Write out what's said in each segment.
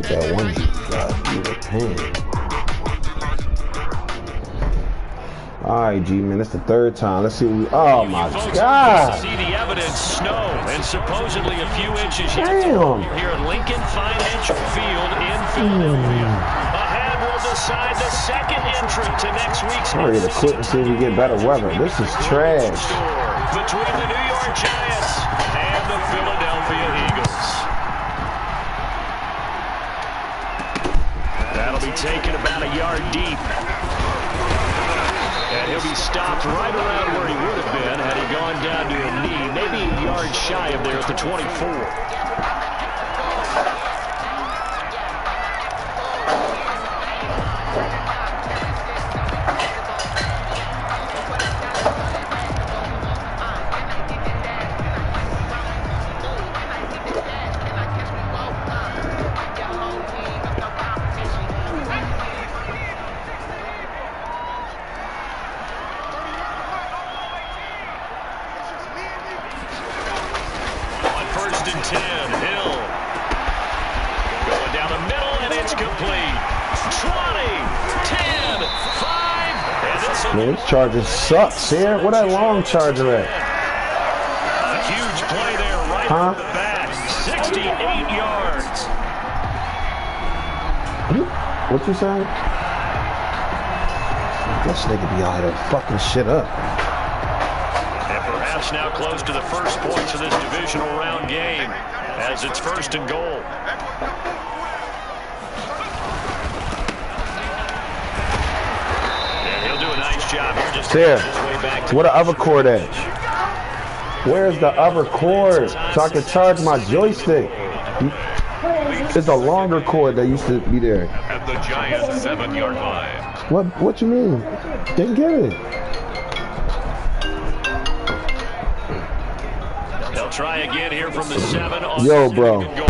That one you were paying. Alright, G man, it's the third time. Let's see what we. Oh my God! See the evidence, snow, and supposedly a few inches yet. Damn! Here at Lincoln Financial Field in Philadelphia. Ahead will decide the second entrant to next week's. I'm ready to quit and see if we get better weather. This is trash. Between the New York Giants and the Philadelphia Eagles. That'll be taken about a yard deep. And he'll be stopped right around where he would have been had he gone down to a knee, maybe a yard shy of there at the 24. Man, this charger sucks here. Where that long charger at? A huge play there right from the back. 68 yards. What you saying? This nigga be out here fucking shit up. And perhaps now close to the first points of this divisional round game as it's 1st and goal. There. Where the other cord at? Where's the other cord? So I can charge my joystick. It's a longer cord that used to be there. At the Giants' 7-yard line. What you mean? Didn't get it. They'll try again here from the 7 on Yo, bro.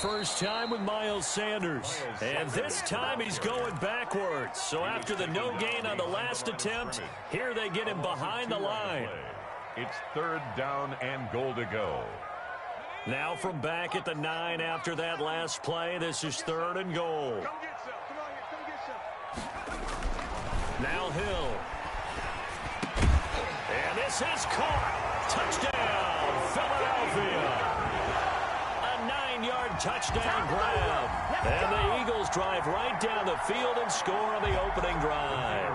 First time with Miles Sanders, and this time he's going backwards. So after the no gain on the last attempt, here they get him behind the line. It's 3rd down and goal to go. Now from back at the 9 after that last play, this is 3rd and goal. Now Hill. And this is caught. Touchdown, Philadelphia. Touchdown grab. And the Eagles drive right down the field and score on the opening drive.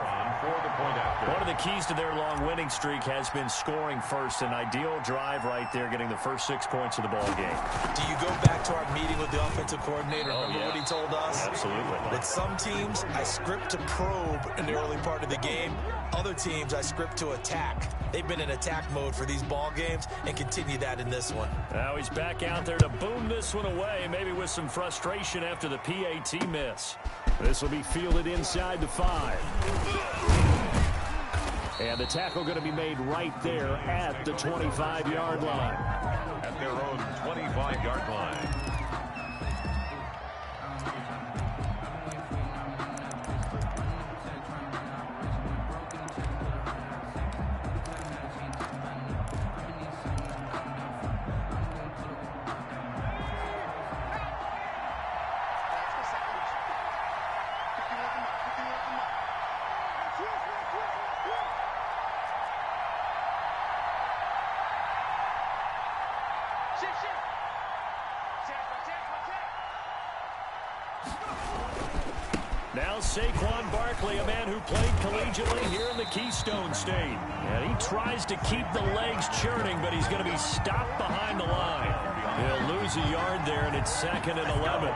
One of the keys to their long winning streak has been scoring first. An ideal drive right there, getting the first 6 points of the ball game. Do you go back to our meeting with the offensive coordinator? Remember what he told us? Absolutely. With some teams, I script to probe in the early part of the game. Other teams, I script to attack. They've been in attack mode for these ball games and continue that in this one. Now he's back out there to boom this one away, maybe with some frustration after the PAT miss. This will be fielded inside the 5. And the tackle going to be made right there at the 25-yard line. At their own 25-yard line. Now Saquon Barkley, a man who played collegiately here in the Keystone State. And he tries to keep the legs churning, but he's going to be stopped behind the line. He'll lose a yard there, and it's 2nd and 11.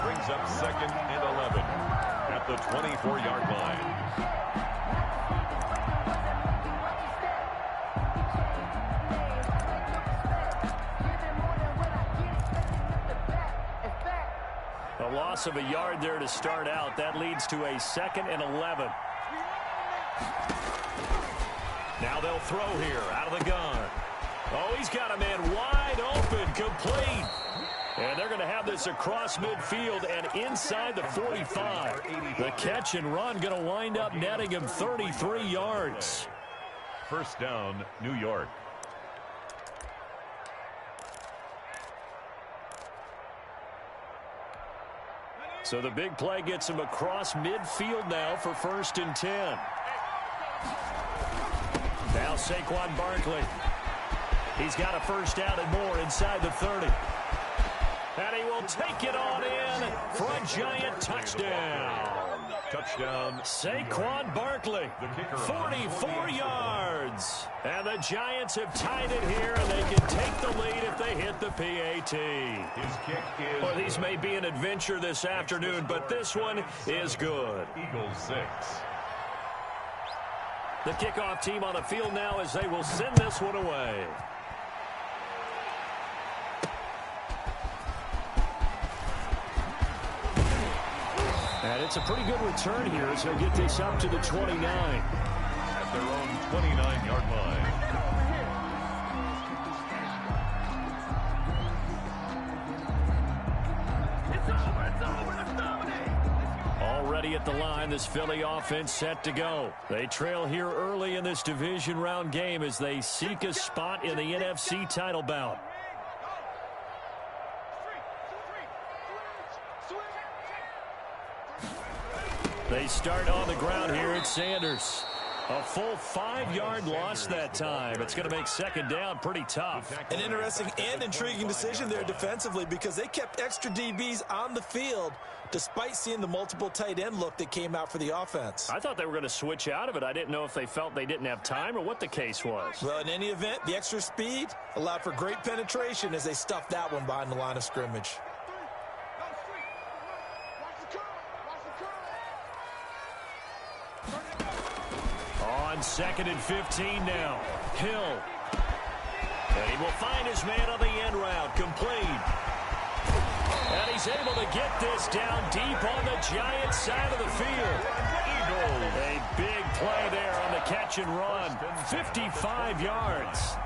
Brings up 2nd and 11 at the 24-yard line. loss of a yard there to start out. That leads to a 2nd and 11. Now they'll throw here out of the gun. Oh, he's got a man wide open, complete. And they're going to have this across midfield and inside the 45. The catch and run going to wind up netting him 33 yards. First down, New York. So the big play gets him across midfield now for 1st and 10. Now Saquon Barkley. He's got a first down and more inside the 30. And he will take it on in for a giant touchdown. Touchdown, Saquon Barkley, 44 yards. And the Giants have tied it here, and they can take the lead if they hit the PAT. His kick is... Well, these may be an adventure this afternoon, but this one is good. Eagles 6. The kickoff team on the field now as they will send this one away. And it's a pretty good return here as they'll get this up to the 29. At their own 29-yard line. Already at the line, this Philly offense set to go. They trail here early in this division round game as they seek a spot in the NFC title bout. They start on the ground here at Sanders. A full 5-yard loss that time. It's going to make 2nd down pretty tough. An interesting and intriguing decision there defensively because they kept extra DBs on the field despite seeing the multiple tight end look that came out for the offense. I thought they were going to switch out of it. I didn't know if they felt they didn't have time or what the case was. Well, in any event, the extra speed allowed for great penetration as they stuffed that one behind the line of scrimmage. On 2nd and 15 now. Hill. And he will find his man on the end route. Complete. And he's able to get this down deep on the Giants side of the field. A big play there on the catch and run. 55 yards.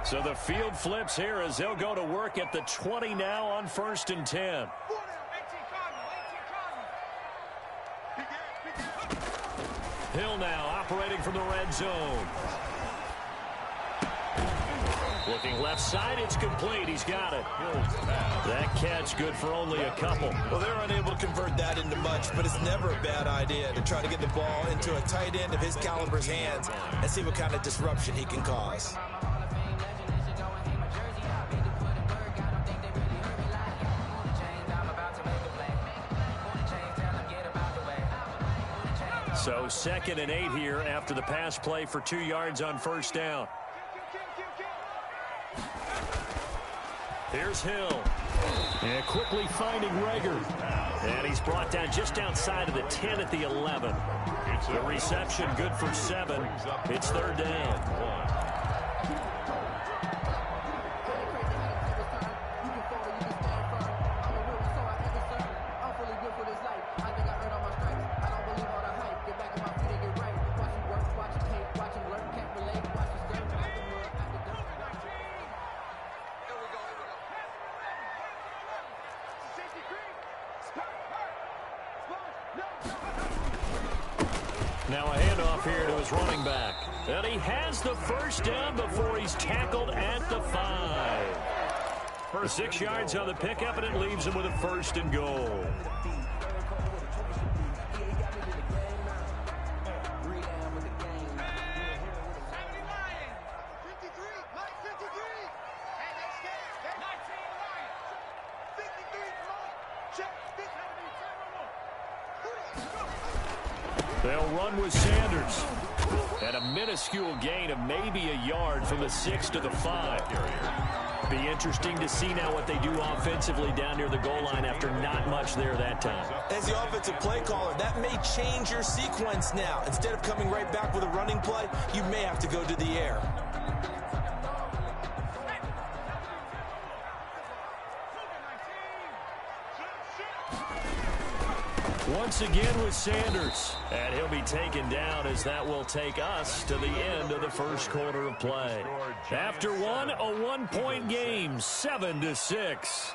So the field flips here as they'll go to work at the 20 now on 1st and 10. Hill now operating from the red zone. Looking left side, it's complete. He's got it. That catch good for only a couple. Well, they're unable to convert that into much, but it's never a bad idea to try to get the ball into a tight end of his caliber's hands and see what kind of disruption he can cause. So 2nd and 8 here after the pass play for 2 yards on 1st down. Here's Hill. And quickly finding Rager. And he's brought down just outside of the 10 at the 11. The reception good for 7. It's 3rd down. Now a handoff here to his running back. And he has the first down before he's tackled at the 5. For 6 yards on the pickup, and it leaves him with a 1st and goal. They'll run with Sanders. And a minuscule gain of maybe a yard from the 6 to the 5. Be interesting to see now what they do offensively down near the goal line after not much there that time. As the offensive play caller, that may change your sequence now. Instead of coming right back with a running play, you may have to go to the air. Once again with Sanders, and he'll be taken down as that will take us to the end of the first quarter of play. After one, a 1-point game, 7-6.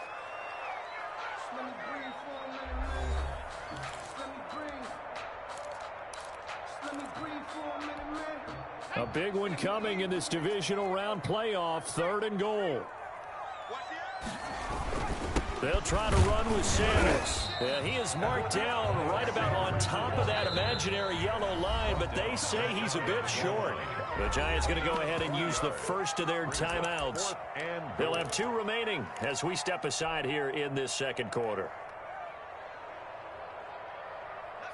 A big one coming in this divisional round playoff, 3rd and goal. They'll try to run with Sanders. Yeah, he is marked down right about on top of that imaginary yellow line, but they say he's a bit short. The Giants going to go ahead and use the first of their timeouts. They'll have 2 remaining as we step aside here in this second quarter.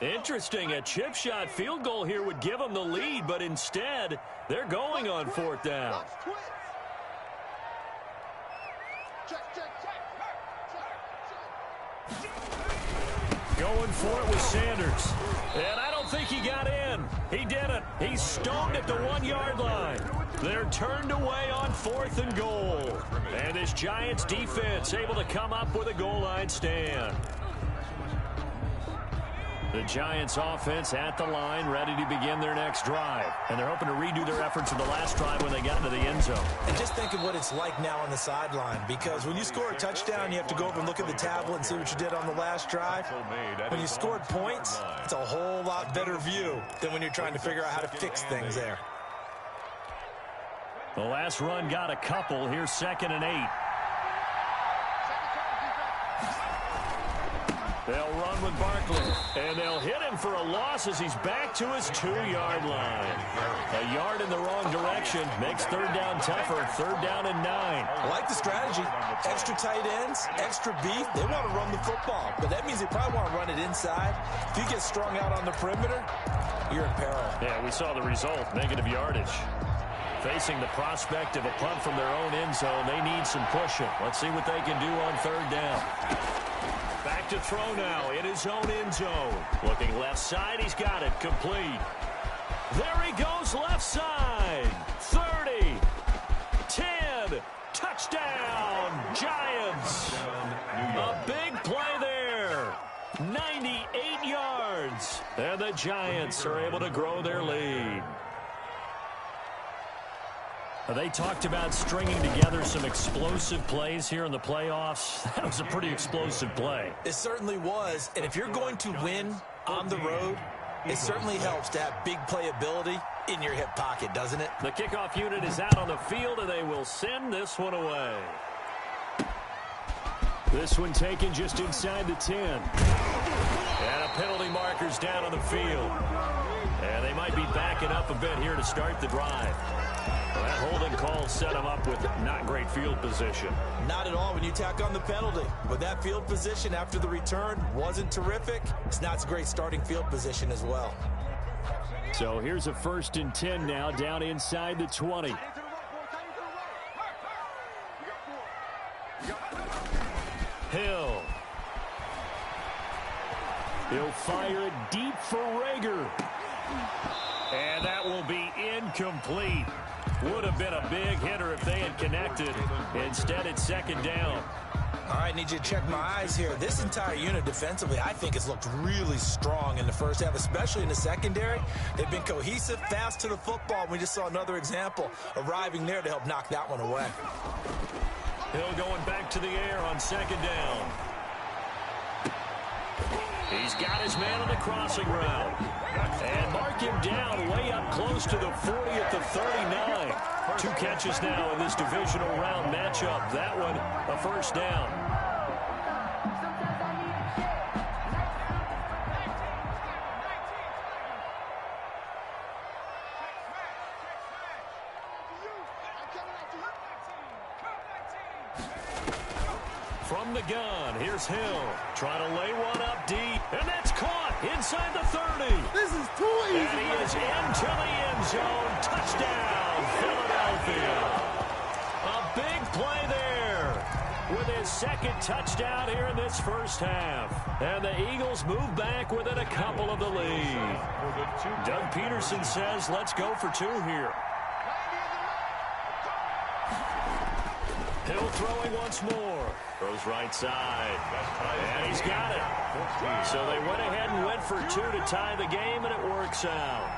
Interesting, a chip shot field goal here would give them the lead, but instead, they're going on 4th down. Going for it with Sanders. And I don't think he got in. He didn't. He's stoned at the 1-yard line. They're turned away on 4th and goal. And this Giants defense able to come up with a goal line stand. The Giants offense at the line, ready to begin their next drive. And they're hoping to redo their efforts in the last drive when they got into the end zone. And just think of what it's like now on the sideline, because when you score a touchdown, you have to go over and look at the tablet and see what you did on the last drive. When you scored points, it's a whole lot better view than when you're trying to figure out how to fix things there. The last run got a couple. Here's 2nd and 8. They'll run with Barkley, and they'll hit him for a loss as he's back to his 2-yard line. A yard in the wrong direction makes 3rd down tougher, 3rd down and 9. I like the strategy. Extra tight ends, extra beef. They want to run the football, but that means they probably want to run it inside. If you get strung out on the perimeter, you're in peril. Yeah, we saw the result, negative yardage. Facing the prospect of a punt from their own end zone, they need some pushing. Let's see what they can do on 3rd down. Back to throw now in his own end zone. Looking left side, he's got it, complete. There he goes left side. 30, 10, touchdown, Giants. A big play there. 98 yards. And the Giants are able to grow their lead. They talked about stringing together some explosive plays here in the playoffs. That was a pretty explosive play. It certainly was. And if you're going to win on the road, it certainly helps to have big playability in your hip pocket, doesn't it? The kickoff unit is out on the field, and they will send this one away. This one taken just inside the 10. And a penalty marker's down on the field. And they might be backing up a bit here to start the drive. Well, that holding call set him up with not great field position. Not at all when you tack on the penalty. But that field position after the return wasn't terrific. It's not a great starting field position as well. So here's a 1st and 10 now down inside the 20. Hill. He'll fire it deep for Rager. And that will be incomplete. Would have been a big hitter if they had connected. Instead, it's 2nd down. All right, need you to check my eyes here. This entire unit defensively, I think, has looked really strong in the first half, especially in the secondary. They've been cohesive, fast to the football. We just saw another example arriving there to help knock that one away. Hill going back to the air on 2nd down. He's got his man on the crossing route. And mark him down way up close to the 40 at the 39. 2 catches now in this divisional round matchup. That one, a 1st down. From the gun, here's Hill. Trying to lay one up deep, and that's caught inside the 30. This is too easy. And he is into the end zone. Touchdown, Philadelphia. A big play there with his second touchdown here in this first half. And the Eagles move back within a couple of the lead. Doug Peterson says, let's go for 2 here. Hill throwing once more. Throws right side. And he's got it. So they went ahead and went for 2 to tie the game, and it works out.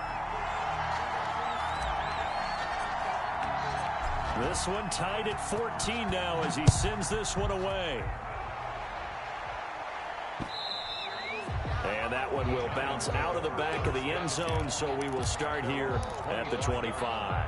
This one tied at 14 now as he sends this one away. And that one will bounce out of the back of the end zone, so we will start here at the 25.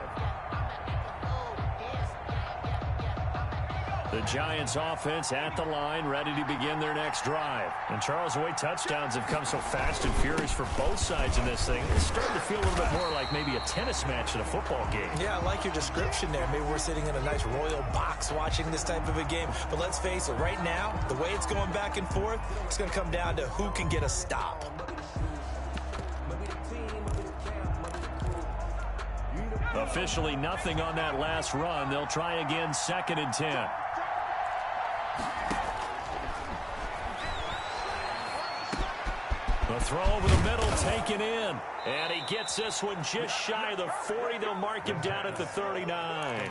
The Giants offense at the line, ready to begin their next drive. And Charles, the way touchdowns have come so fast and furious for both sides in this thing, it's starting to feel a little bit more like maybe a tennis match in a football game. Yeah, I like your description there. Maybe we're sitting in a nice royal box watching this type of a game. But let's face it, right now, the way it's going back and forth, it's going to come down to who can get a stop. Officially nothing on that last run. They'll try again, 2nd and 10. The throw over the middle, taken in. And he gets this one just shy of the 40. They'll mark him down at the 39.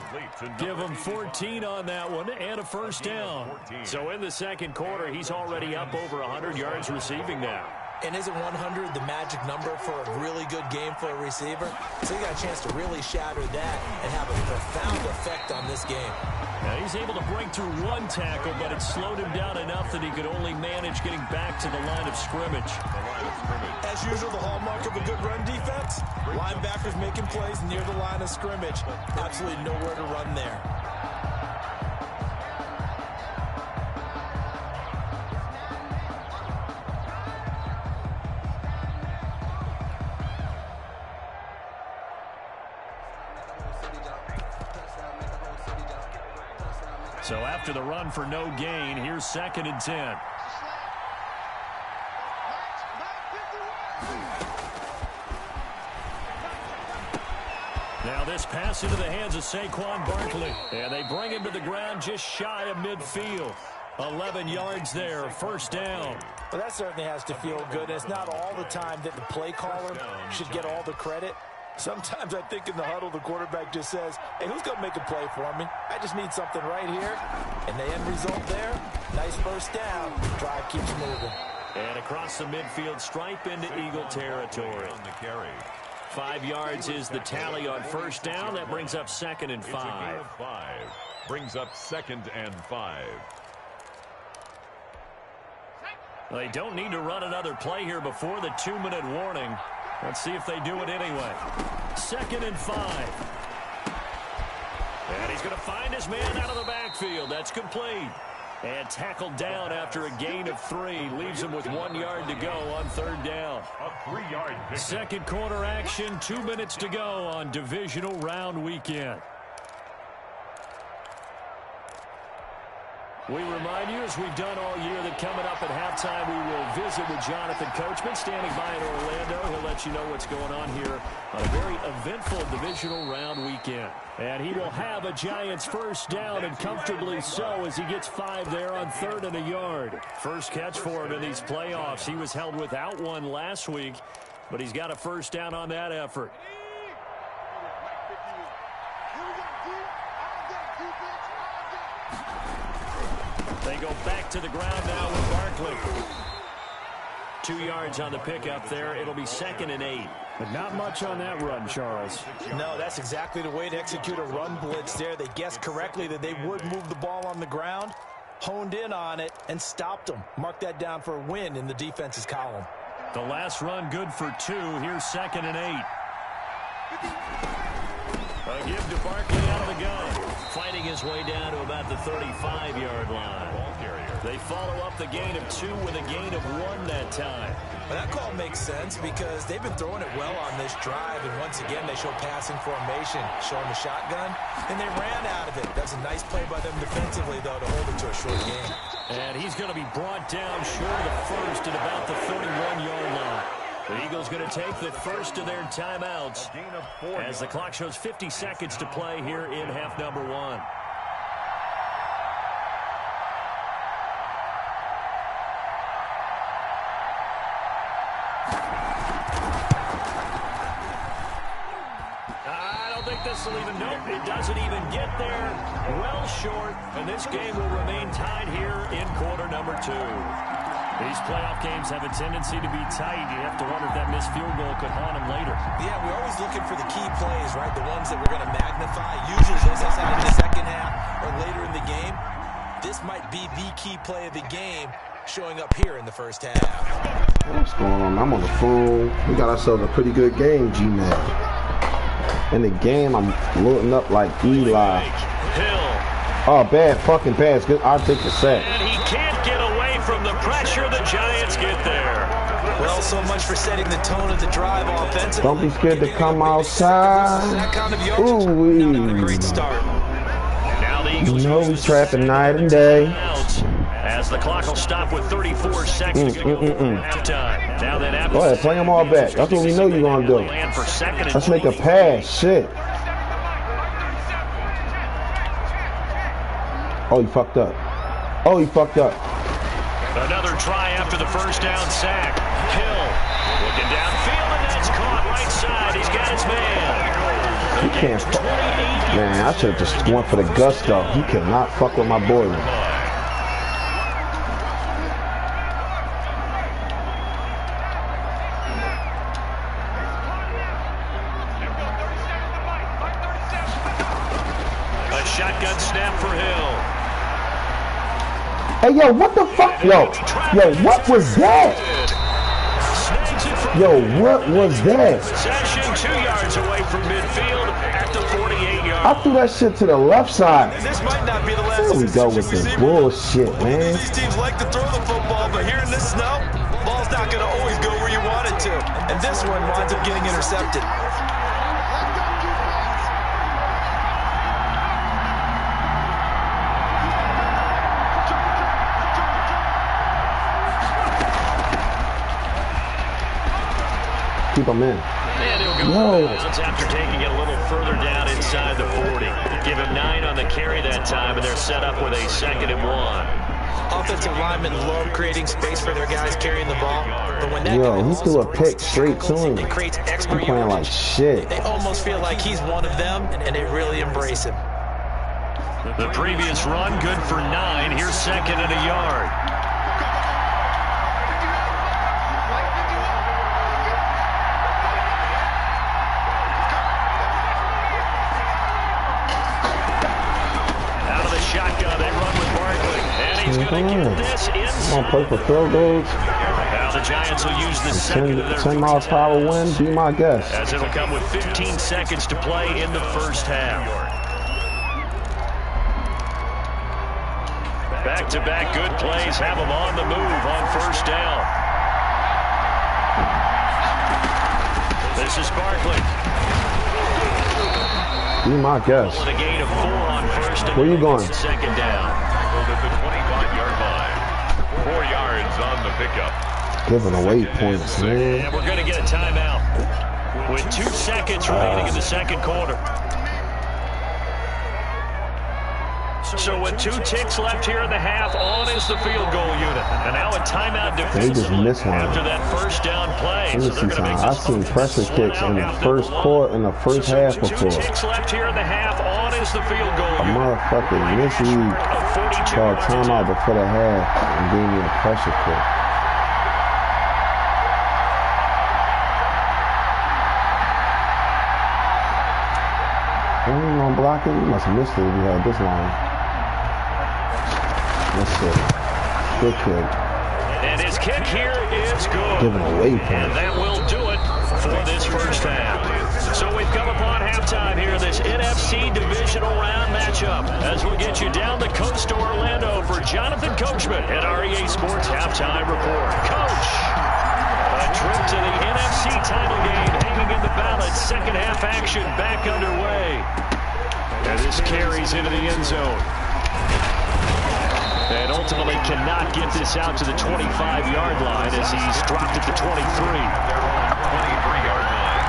Give him 14 on that one and a first down. So in the second quarter, he's already up over 100 yards receiving now. And isn't 100 the magic number for a really good game for a receiver? So you got a chance to really shatter that and have a profound effect on this game. Now he's able to break through 1 tackle, but it slowed him down enough that he could only manage getting back to the line of scrimmage. As usual, the hallmark of a good run defense, linebackers making plays near the line of scrimmage. Absolutely nowhere to run there. So after the run for no gain, here's 2nd and 10. Now this pass into the hands of Saquon Barkley. And they bring him to the ground just shy of midfield. 11 yards there, first down. Well, that certainly has to feel good. It's not all the time that the play caller should get all the credit. Sometimes I think in the huddle, the quarterback just says, hey, who's going to make a play for me? I just need something right here. And the end result there, nice first down. Drive keeps moving. And across the midfield, stripe into Eagle territory. 5 yards is the tally on first down. That brings up 2nd and 5. Brings up 2nd and 5. Well, they don't need to run another play here before the 2-minute warning. Let's see if they do it anyway. 2nd and 5. And he's going to find his man out of the backfield. That's complete. And tackled down after a gain of 3. Leaves him with 1 yard to go on 3rd down. A 3-yard pickup. Second quarter action, 2 minutes to go on divisional round weekend. We remind you, as we've done all year, that coming up at halftime, we will visit with Jonathan Coachman, standing by in Orlando. He'll let you know what's going on here on a very eventful divisional round weekend. And he will have a Giants first down, and comfortably so, as he gets 5 there on 3rd and a yard. First catch for him in these playoffs. He was held without one last week, but he's got a first down on that effort. They go back to the ground now with Barkley. 2 yards on the pickup there. It'll be 2nd and 8. But not much on that run, Charles. No, that's exactly the way to execute a run blitz there. They guessed correctly that they would move the ball on the ground, honed in on it, and stopped them. Mark that down for a win in the defense's column. The last run good for 2. Here's 2nd and 8. A give to Barkley out of the gun. Fighting his way down to about the 35-yard line. They follow up the gain of 2 with a gain of 1 that time. Well, that call makes sense because they've been throwing it well on this drive, and once again they show passing formation, showing the shotgun, and they ran out of it. That's a nice play by them defensively, though, to hold it to a short game. And he's going to be brought down short of the first at about the 31-yard line. The Eagles going to take the first of their timeouts as the clock shows 50 seconds to play here in half number 1. This will even, nope, it doesn't even get there. Well short, and this game will remain tied here in quarter number 2. These playoff games have a tendency to be tight. You have to wonder if that missed field goal could haunt them later. Yeah, we're always looking for the key plays, right? The ones that we're going to magnify. Usually those are in the second half or later in the game. This might be the key play of the game showing up here in the first half. What's going on? I'm on the phone. We got ourselves a pretty good game, G-Man. In the game, I'm loading up like Eli. Hill. Oh, bad fucking pass. Good. I'll take the sack. And he can't get away from the pressure. The Giants get there. Well, so much for setting the tone of the drive offensively. Don't be scared to come outside. That kind of yardage, not a great start. Now the Eagles we trapping night and day. As the clock will stop with 34 seconds to go halftime. Now that go ahead, play them all back. That's what we know you're going to do. Let's make a pass. Shit. Oh, he fucked up. Oh, he fucked up. Another try after the first down sack. Hill looking downfield, and that's caught right side. He's got his man. He can't fuck. Man, I should have just went for the gusto. He cannot fuck with my boy. Shotgun snap for Hill. Hey, yo, what the fuck? Yo, what was that? Yo, what was that? Session 2 yards away from midfield at the 48-yard. I threw that shit to the left side. And this might not be the last. There we go with this bullshit, man. These teams like to throw the football, but here in this snow, ball's not going to always go where you want it to. And this one winds up getting intercepted. Keep him in. No. After taking it a little further down inside the 40. Give him 9 on the carry that time, and they're set up with a 2nd and 1. Offensive linemen love creating space for their guys carrying the ball. But when that he threw a pick straight to him. It creates extra I'm playing like shit. They almost feel like he's one of them, and they really embrace him. The previous run, good for 9. Here's 2nd and a yard. Shotgun, they run with Barkley, and he's going to get this inside. I'm going to play for field goals. Now the Giants will use the second of their 10 miles per hour win, be my guest. As it'll come with 15 seconds to play in the first half. Back-to-back good plays have them on the move on first down. This is Barkley. Be my guest. With a gain of 4 on first and where you going? Second down. At the 25-yard line. 4 yards on the pickup. Giving away points, man. And we're going to get a timeout with 2 seconds remaining in the second quarter. So with 2 ticks left here in the half, on is the field goal unit. And now a timeout defensively after that first down play. Let me see something. I've seen pressure kicks in the first quarter, in the first half before. 2 ticks left here in the half, on is the field goal unit. A motherfucking mislead called timeout before the half and gave me a pressure kick. I ain't gonna block it. You must have missed it if you had this long. That's it. Good kick. And his kick here is good. Giving away points. And that will do it for this first half. So we've come upon halftime here, this NFC Divisional Round matchup, as we get you down the coast to Orlando for Jonathan Coachman at REA Sports Halftime Report. Coach, a trip to the NFC title game hanging in the balance. Second half action back underway. And this carries into the end zone. And ultimately cannot get this out to the 25-yard line as he's dropped at the 23. They're on 23-yard line.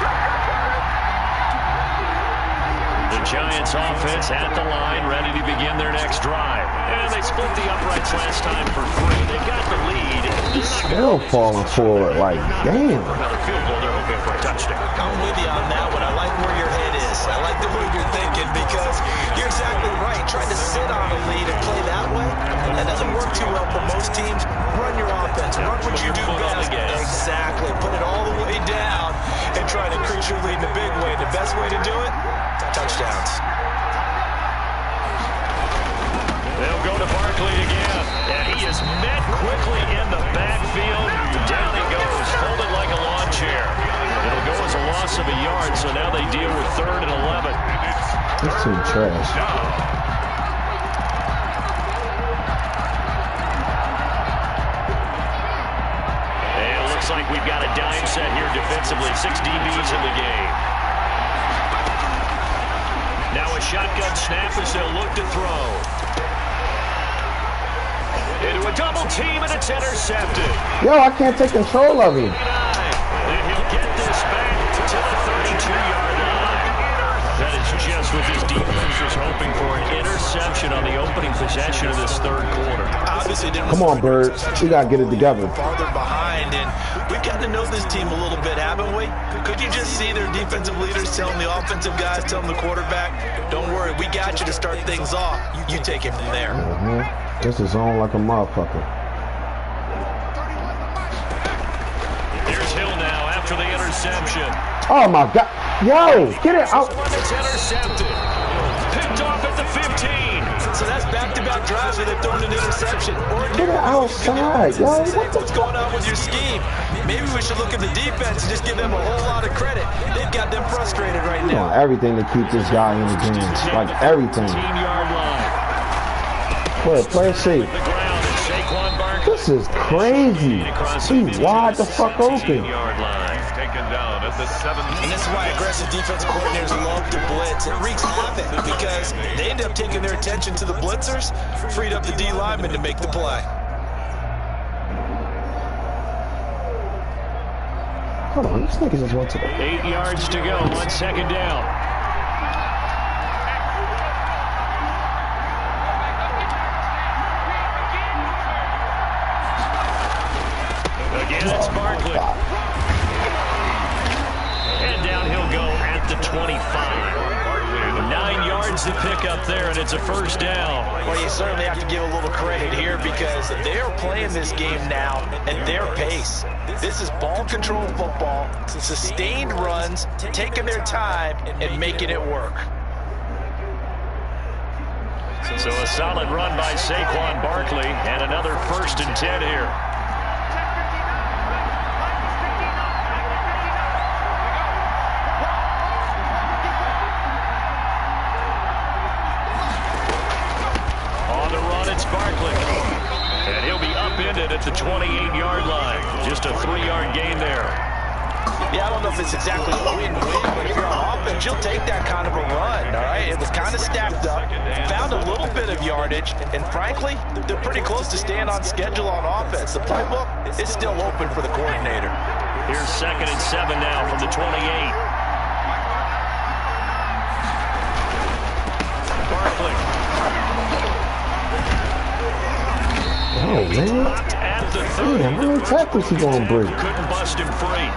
The Giants offense at the line, ready to begin their next drive. And they split the uprights last time for 3. They got the lead. Still falling forward, like, damn. Another field goal, they're hoping for a touchdown. I'm with you on that one. I like where your head is. I like the move you're thinking because you're exactly right. Trying to sit on a lead and play that way, that doesn't work too well for most teams. Run your offense. Run what you do best. Exactly. Put it all the way down and try to increase your lead in a big way. The best way to do it, touchdowns. They'll go to Barkley again. And he is met quickly in the backfield. Down he goes, folded like a lawn chair. It'll go as a loss of a yard, so now they deal with 3rd and 11. It's too trash. And it looks like we've got a dime set here defensively. 6 DBs in the game. Now a shotgun snap as they'll look to throw. Into a double team, and it's intercepted. Yo, I can't take control of him. And he'll get this back to the 32-yard line. That is just what this defense was hoping for, an interception on the opening possession of this 3rd quarter. Obviously didn't. Come on, Birds. We got to get it together. Farther behind, and we've gotten to know this team a little bit, haven't we? Could you just see their defensive leaders telling the offensive guys, telling the quarterback, don't worry, we got you to start things off. You take it from there. This is on like a motherfucker. Here's Hill now after the interception. Oh my God. Yo, get it out. It's intercepted. Picked off at the 15. So that's back-to-back drives where they've thrown an interception. Get it outside, yo. What's going on with your scheme? Maybe we should look at the defense and just give them a whole lot of credit. They've got them frustrated right now. Everything to keep this guy in the game. Like everything. 15-yard line. Play it safe. This is crazy. He's wide the fuck open. Taken down at the 17. And this is why aggressive defense coordinators love to blitz. It wreaks havoc because they end up taking their attention to the blitzers, freed up the D lineman to make the play. Hold on, this nigga just went to the 8 yards to go on 2nd down. Again, it's Barkley. And down he'll go at the 25. 9 yards to pick up there, and it's a 1st down. Well, you certainly have to give a little credit here because they're playing this game now at their pace. This is ball control football, sustained runs, taking their time and making it work. So a solid run by Saquon Barkley, and another 1st and 10 here. Barkley. And he'll be upended at the 28-yard line. Just a 3-yard gain there. Yeah, I don't know if it's exactly win-win, but if you're on offense, you'll take that kind of a run, all right? It was kind of stacked up, found a little bit of yardage, and frankly, they're pretty close to staying on schedule on offense. The playbook is still open for the coordinator. Here's 2nd and 7 now from the 28. Barkley. Oh, man. At the 30. Damn, how many tackles he gonna break? Couldn't bust him free.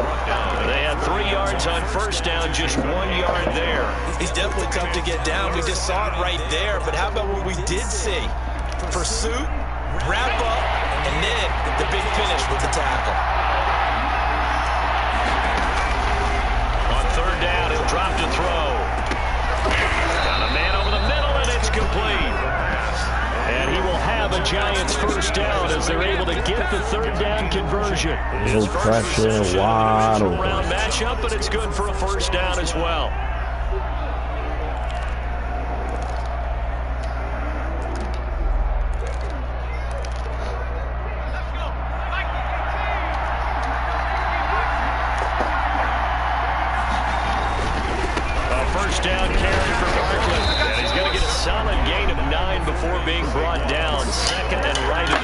They had 3 yards on 1st down, just 1 yard there. He's definitely tough to get down. We just saw it right there. But how about what we did see? Pursuit, wrap up, and then the big finish with the tackle. On 3rd down, he'll drop to throw. Got a man over the middle, and it's complete. And he will have a Giants 1st down as they're able to get the 3rd down conversion. His pressure, wide open. Round matchup, but it's good for a 1st down as well. A 1st down carry for Barkley. And he's going to get a solid gain of 9 before being brought down. 2nd and right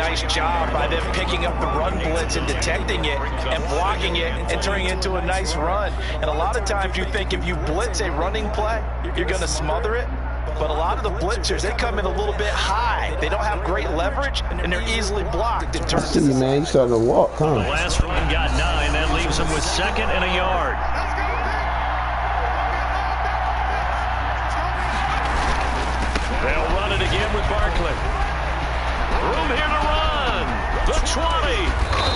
nice job by them picking up the run blitz and detecting it and blocking it and turning it into a nice run. And a lot of times you think if you blitz a running play, you're going to smother it. But a lot of the blitzers, they come in a little bit high. They don't have great leverage, and they're easily blocked in terms of... man, you starting to walk, huh? The last run got 9. That leaves him with 2nd and a yard. They'll run it again with Barkley. Room here to run. The 20.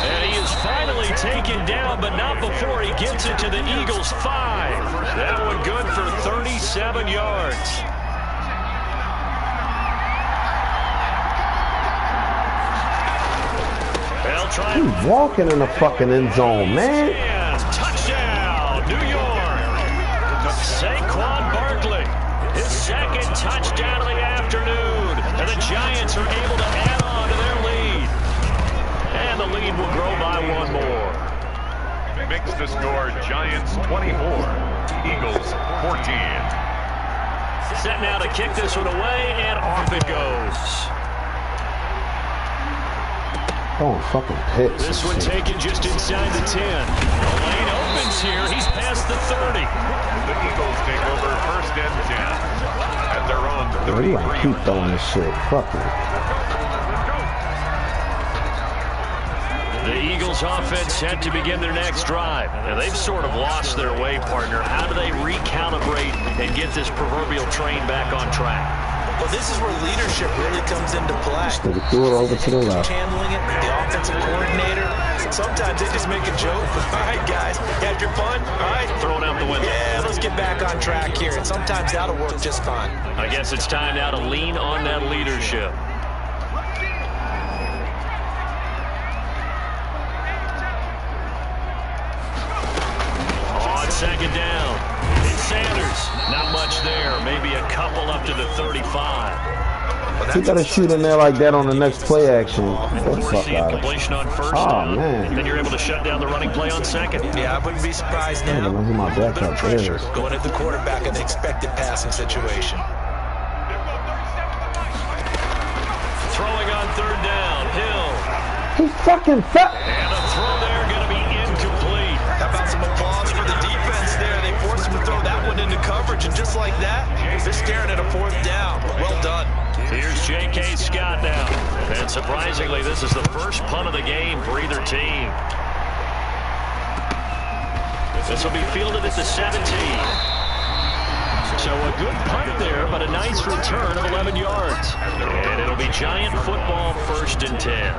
And he is finally taken down, but not before he gets it to the Eagles' 5. That one good for 37 yards. He's walking in the fucking end zone, man. Touchdown, New York. Saquon Barkley, his 2nd touchdown of the afternoon. And the Giants are able to add on to their lead. And the lead will grow by 1 more. Makes the score Giants 24, Eagles 14. Set now to kick this one away, and off it goes. Oh, fucking picks. This one taken just inside the 10. The lane opens here. He's past the 30. The Eagles take over 1st and 10 at their own 33. You gotta keep throwing this shit. Fuck it. The Eagles offense set to begin their next drive. Now, they've sort of lost their way, partner. How do they recalibrate and get this proverbial train back on track? Well, this is where leadership really comes into play. Just threw it over to the left. Handling it, the offensive coordinator. Sometimes they just make a joke. All right, guys, got your punt? All right. Throw it out the window. Yeah, let's get back on track here. And sometimes that'll work just fine. I guess it's time now to lean on that leadership. On 2nd down, it's Sanders. Not much there. Maybe a couple up to the 35. You gotta shoot in there like that on the next play action. Get the fuck out of Completion on 1st. Oh, man. Then you're able to shut down the running play on 2nd. Yeah, I wouldn't be surprised now. I don't know who my backup is. Going at the quarterback in the expected passing situation. Throwing on 3rd down, Hill. He fucking fat. And the throw there going to be incomplete. How about some applause for the defense there? They forced him to throw that one into coverage, and just like that, they're staring at a 4th down. Well done. Here's J.K. Scott now. And surprisingly, this is the first punt of the game for either team. This will be fielded at the 17. So a good punt there, but a nice return of 11 yards. And it'll be Giant football 1st and 10.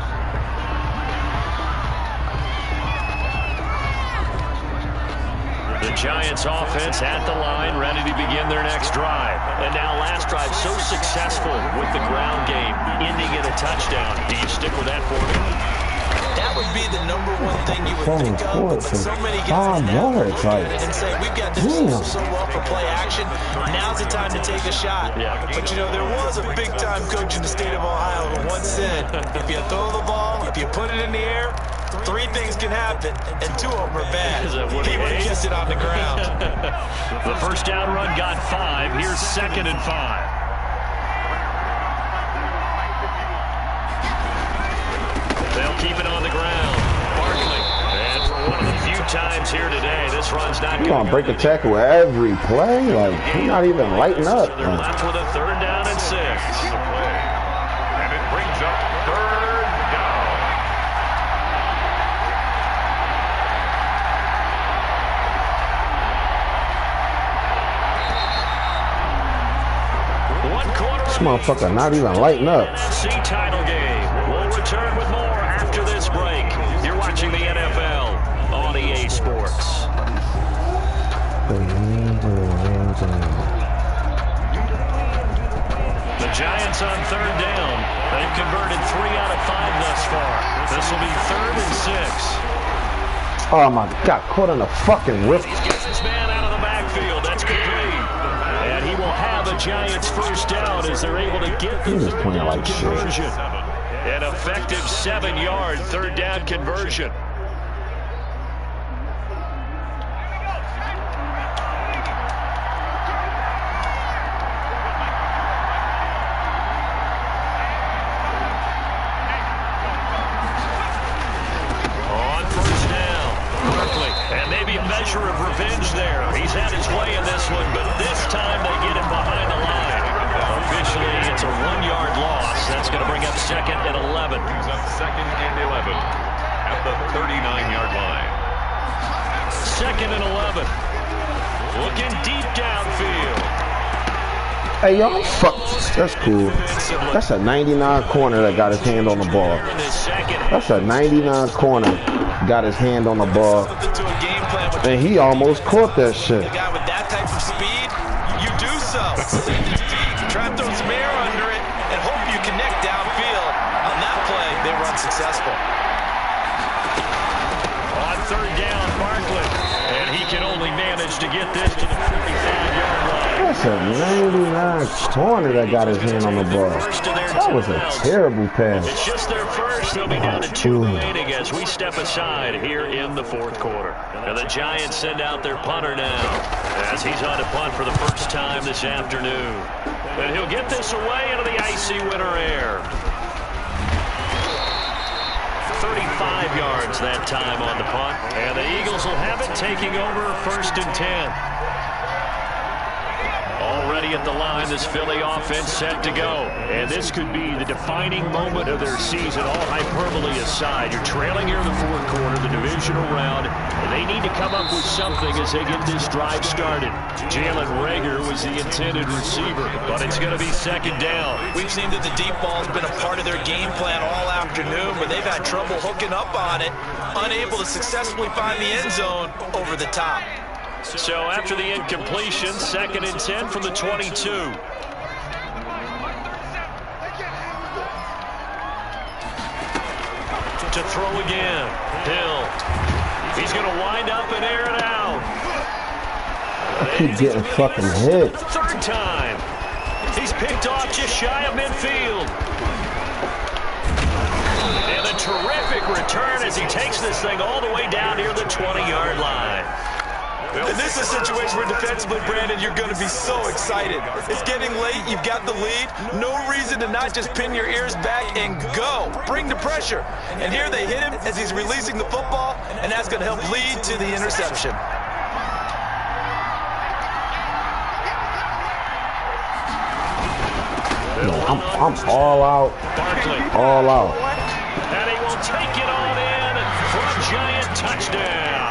The Giants offense at the line, ready to begin their next drive. And now last drive so successful with the ground game, ending in a touchdown. Do you stick with that formula? That would be the #1 thing you would think of, but so many guys and say, we've got this so well for play action. Now's the time to take a shot. Yeah. But, you know, there was a big-time coach in the state of Ohio who once said, if you throw the ball, if you put it in the air, 3 things can happen, and 2 of them are bad. He would have kissed it on the ground. The first down run got 5. Here's 2nd and 5. They'll keep it on the ground. Barkley. And for one of the few times here today, this run's not going to break a tackle every play. Like, he's not even lighting up. So they're left with a 3rd down and 6. And it brings up 3rd down. This motherfucker not even lighting up. NFC title game. We'll return with more after this break. You're watching the NFL on EA Sports. The Giants on 3rd down. They've converted 3 out of 5 thus far. This will be 3rd and 6. Oh my God, caught in a fucking whip. He gets this man out of the backfield. That's complete. And he will have a Giants 1st down as they're able to get the conversion. An effective 7-yard 3rd down conversion. pleasure of revenge there. He's had his way in this one, but this time they get him behind the line. Officially, it's a 1-yard loss. That's going to bring up 2nd and 11. Brings up 2nd and 11 at the 39-yard line. 2nd and 11. Looking deep downfield. Hey, y'all, fuck. That's cool. That's a 99 corner that got his hand on the ball. That's a 99 corner got his hand on the ball. And he almost caught that shit. A guy with that type of speed, you do so. Try and throw some air under it and hope you connect downfield. On that play, they were unsuccessful. On 3rd down, Barkley. And he can only manage to get this to the 45-yard line. That's a 99 corner that got his hand on the ball. That was a terrible pass. It's just their first. They'll be down to 2 remaining as we step aside here in the 4th quarter. And the Giants send out their punter now as he's on to punt for the first time this afternoon. And he'll get this away into the icy winter air. 35 yards that time on the punt. And the Eagles will have it, taking over 1st and 10. Already at the line, this Philly offense set to go. And this could be the defining moment of their season, all hyperbole aside. You're trailing here in the 4th quarter, the divisional round, and they need to come up with something as they get this drive started. Jalen Reagor was the intended receiver, but it's going to be 2nd down. We've seen that the deep ball has been a part of their game plan all afternoon, but they've had trouble hooking up on it, unable to successfully find the end zone over the top. So after the incompletion, 2nd and 10 from the 22. To throw again. Hill. He's going to wind up and air it out. I keep getting fucking hit. 3rd time. He's picked off just shy of midfield. And a terrific return as he takes this thing all the way down near the 20-yard line. And this is a situation where defensively, Brandon, you're going to be so excited. It's getting late. You've got the lead. No reason to not just pin your ears back and go. Bring the pressure. And here they hit him as he's releasing the football, and that's going to help lead to the interception. I'm all out. Barkley. All out. And he will take it on in for a giant touchdown.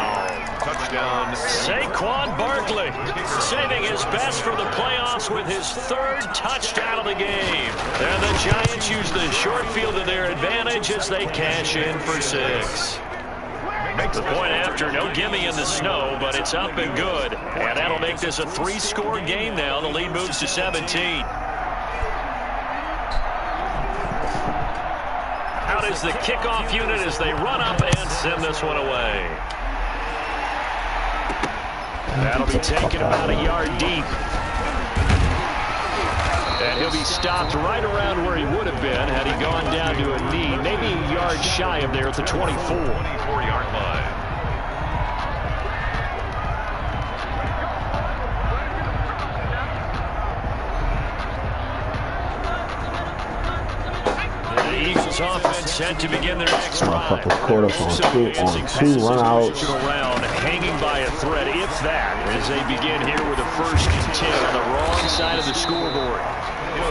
Touchdown. Saquon Barkley saving his best for the playoffs with his 3rd touchdown of the game. And the Giants use the short field to their advantage as they cash in for 6. The point after, no gimme in the snow, but it's up and good. And that'll make this a 3-score game now. The lead moves to 17. Out is the kickoff unit as they run up and send this one away. That'll be taken about a yard deep. And he'll be stopped right around where he would have been had he gone down to a knee, maybe a yard shy of there at the 24. 24-yard line. The Eagles offense set to begin their next drive. Quarter on two run-outs. Hanging by a thread, if that, as they begin here with a 1st and 10 on the wrong side of the scoreboard.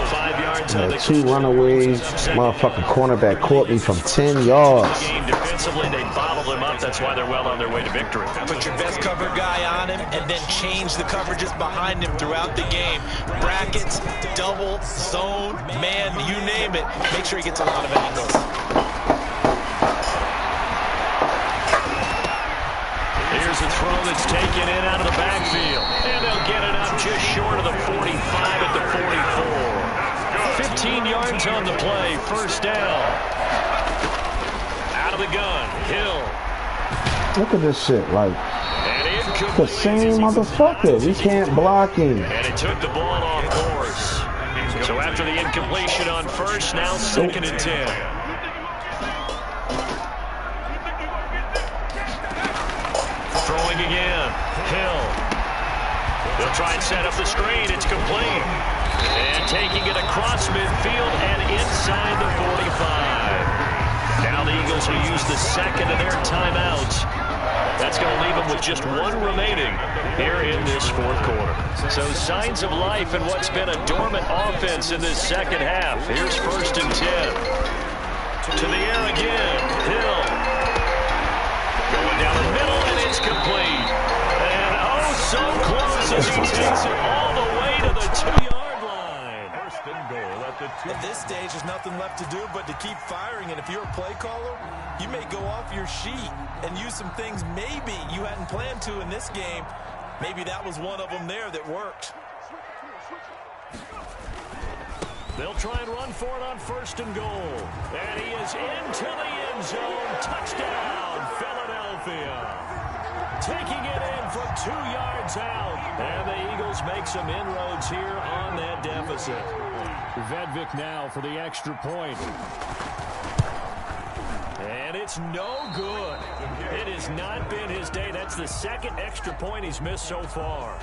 5 yards on the 2 runaways. Motherfucking cornerback caught me from 10 yards. Defensively, they bottled them up. That's why they're well on their way to victory. Put your best cover guy on him and then change the coverages behind him throughout the game. Brackets, double, zone, man, you name it. Make sure he gets a lot of angles. Here's a throw that's taken in out of the backfield. And they'll get it up just short of the 45 at the 44. 15 yards on the play. 1st down. Out of the gun. Hill. Look at this shit. Like, the same motherfucker. We can't block him. And it took the ball off course. So after the incompletion on 1st, now 2nd and 10. Throwing again. Hill. They'll try and set up the screen. It's complete. And taking it across midfield and inside the 45. Now the Eagles will use the 2nd of their timeouts That's going to leave them with just one remaining here in this fourth quarter. So signs of life in what's been a dormant offense in this second half. Here's 1st and 10. To the air again. Hill. Going down the middle, and it's complete. And oh, so close as he takes it all the way to the 2-yard line. 1st and goal at the 2. At this stage, there's nothing left to do but to keep firing. And if you're a play caller, you may go off your sheet and use some things maybe you hadn't planned to in this game. Maybe that was one of them there that worked. They'll try and run for it on 1st and goal. And he is into the end zone. Touchdown, Philadelphia. Taking it in from 2 yards out. And the Eagles make some inroads here on that deficit. Vedvik now for the extra point. And it's no good. It has not been his day. That's the 2nd extra point he's missed so far.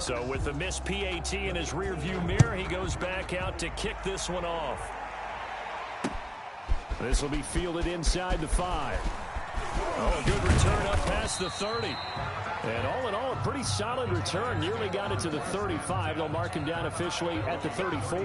So with the missed PAT in his rearview mirror, he goes back out to kick this one off. This will be fielded inside the 5. Oh, good return up past the 30. And all in all, a pretty solid return. Nearly got it to the 35. They'll mark him down officially at the 34.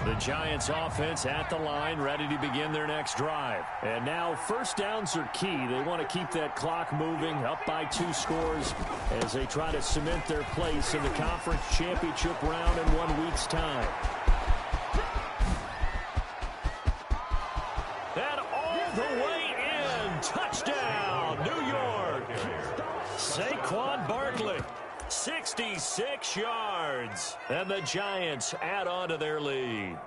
The Giants offense at the line, ready to begin their next drive. And now 1st downs are key. They want to keep that clock moving, up by 2 scores as they try to cement their place in the conference championship round in 1 week's time. And all the way in. Touchdown, New York. Saquon Barkley, 66 yards. And the Giants add on to their lead.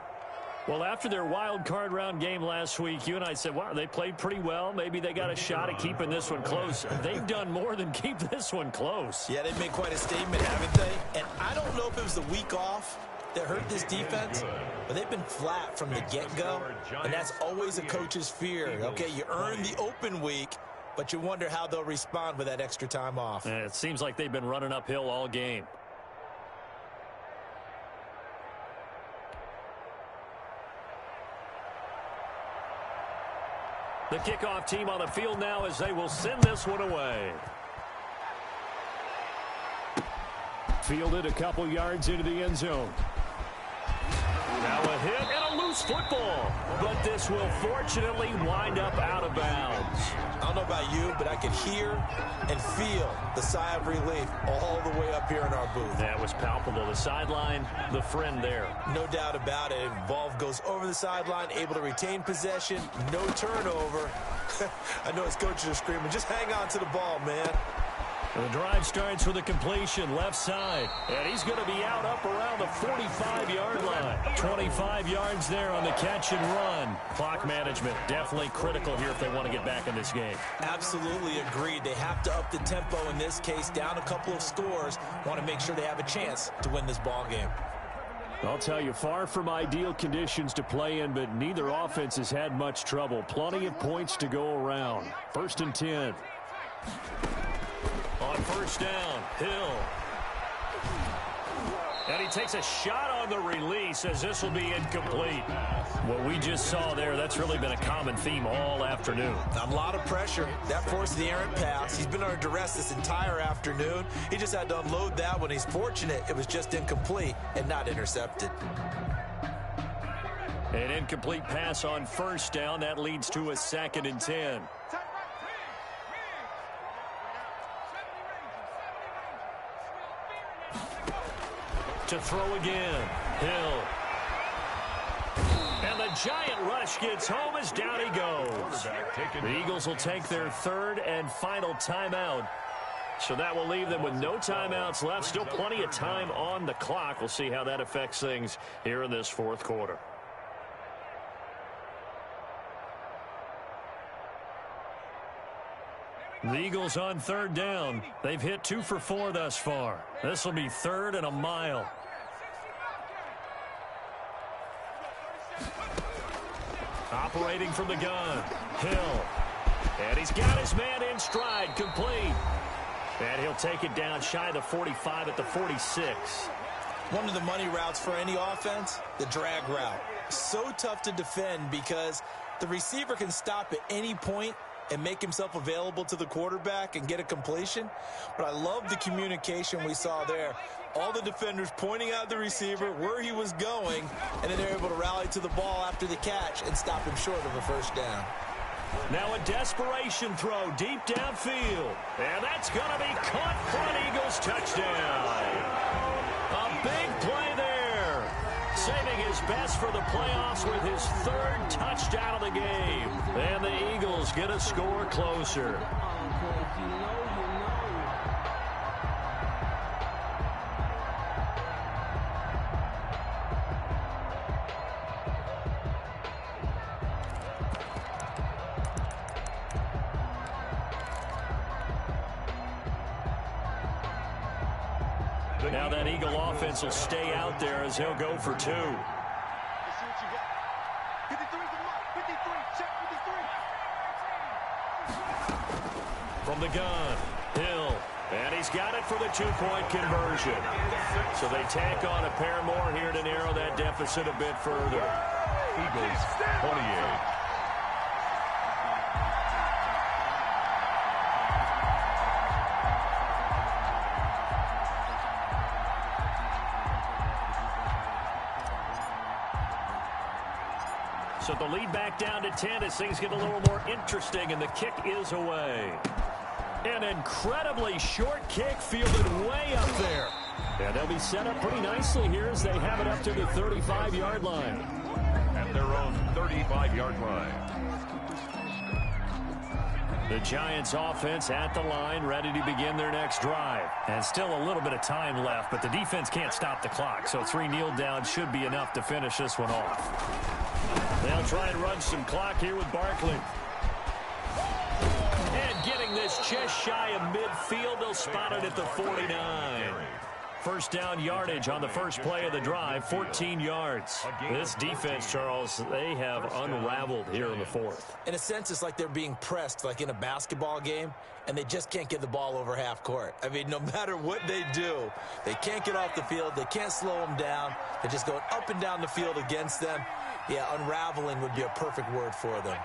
Well, after their wild card round game last week, you and I said, wow, they played pretty well. Maybe they got a shot at keeping this one close. They've done more than keep this one close. Yeah, they've made quite a statement, haven't they? And I don't know if it was the week off that hurt this defense, but they've been flat from the get-go, and that's always a coach's fear. Okay, you earn the open week, but you wonder how they'll respond with that extra time off. And it seems like they've been running uphill all game. The kickoff team on the field now as they will send this one away. Fielded a couple yards into the end zone. Now a hit and a loose football. But this will fortunately wind up out of bounds. I don't know about you, but I could hear and feel the sigh of relief all the way up here in our booth. That was palpable. The sideline, the friend there. No doubt about it. Ball goes over the sideline, able to retain possession, no turnover. I know his coaches are screaming, just hang on to the ball, man. The drive starts with a completion left side. And he's going to be out up around the 45-yard line. 25 yards there on the catch and run. Clock management definitely critical here if they want to get back in this game. Absolutely agreed. They have to up the tempo in this case, down a couple of scores. Want to make sure they have a chance to win this ball game. I'll tell you, far from ideal conditions to play in, but neither offense has had much trouble. Plenty of points to go around. 1st and 10. On 1st down, Hill. And he takes a shot on the release as this will be incomplete. What we just saw there, that's really been a common theme all afternoon. A lot of pressure. That forced the errant pass. He's been under duress this entire afternoon. He just had to unload that one. He's fortunate it was just incomplete and not intercepted. An incomplete pass on 1st down. That leads to a 2nd and 10. To throw again. Hill. And the giant rush gets home as down he goes. The Eagles will take their 3rd and final timeout. So that will leave them with no timeouts left. Still plenty of time on the clock. We'll see how that affects things here in this 4th quarter. The Eagles on 3rd down. They've hit 2 for 4 thus far. This will be 3rd and a mile. Operating from the gun, Hill. And he's got his man in stride, complete. And he'll take it down shy of the 45 at the 46. One of the money routes for any offense, the drag route. So tough to defend because the receiver can stop at any point and make himself available to the quarterback and get a completion. But I love the communication we saw there. All the defenders pointing out the receiver, where he was going, and then they're able to rally to the ball after the catch and stop him short of a first down. Now a desperation throw deep downfield. And that's going to be caught for an Eagles touchdown. A big play there. Saving his best for the playoffs with his third touchdown of the game. And the Eagles get a score closer. Now that Eagle offense will stay out there as he'll go for two. From the gun, Hill. And he's got it for the two-point conversion. So they tack on a pair more here to narrow that deficit a bit further. Eagles 28. So the lead back down to 10 as things get a little more interesting, and the kick is away. An incredibly short kick fielded way up there. And they'll be set up pretty nicely here as they have it up to the 35-yard line. At their own 35-yard line. The Giants offense at the line, ready to begin their next drive. And still a little bit of time left, but the defense can't stop the clock, so 3 kneel downs should be enough to finish this one off. They'll try and run some clock here with Barkley. And getting this just shy of midfield, they'll spot it at the 49. First down yardage on the first play of the drive, 14 yards. This defense, Charles, they have unraveled here in the fourth. In a sense, it's like they're being pressed like in a basketball game, and they just can't get the ball over half court. I mean, no matter what they do, they can't get off the field. They can't slow them down. They're just going up and down the field against them. Yeah, unraveling would be a perfect word for them.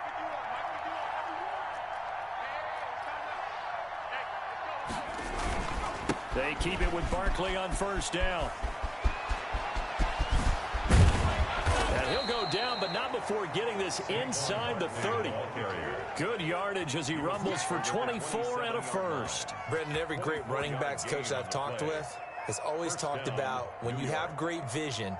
They keep it with Barkley on first down. And he'll go down, but not before getting this inside the 30. Good yardage as he rumbles for 24 and a first. Brendan, every great running backs coach I've talked with has always talked about when you have great vision,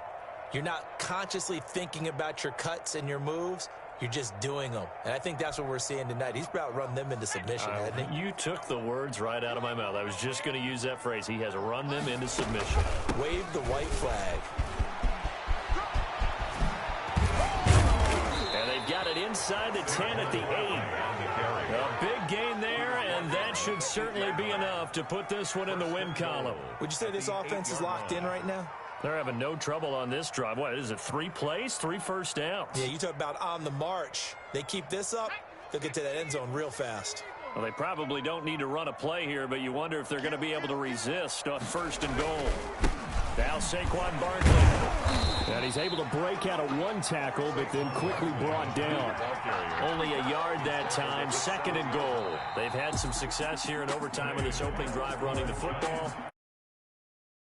you're not consciously thinking about your cuts and your moves. You're just doing them. And I think that's what we're seeing tonight. He's about run them into submission, hasn't he? You took the words right out of my mouth. I was just going to use that phrase. He has run them into submission. Wave the white flag. And they've got it inside the 10 at the 8. A big gain there, and that should certainly be enough to put this one in the win column. Would you say this offense is locked in right now? They're having no trouble on this drive. What is it, 3 plays, 3 first downs? Yeah, you talk about on the march. They keep this up, they'll get to that end zone real fast. Well, they probably don't need to run a play here, but you wonder if they're going to be able to resist on first and goal. Now Saquon Barkley. And he's able to break out of 1 tackle, but then quickly brought down. Only a yard that time, second and goal. They've had some success here in overtime of this opening drive running the football.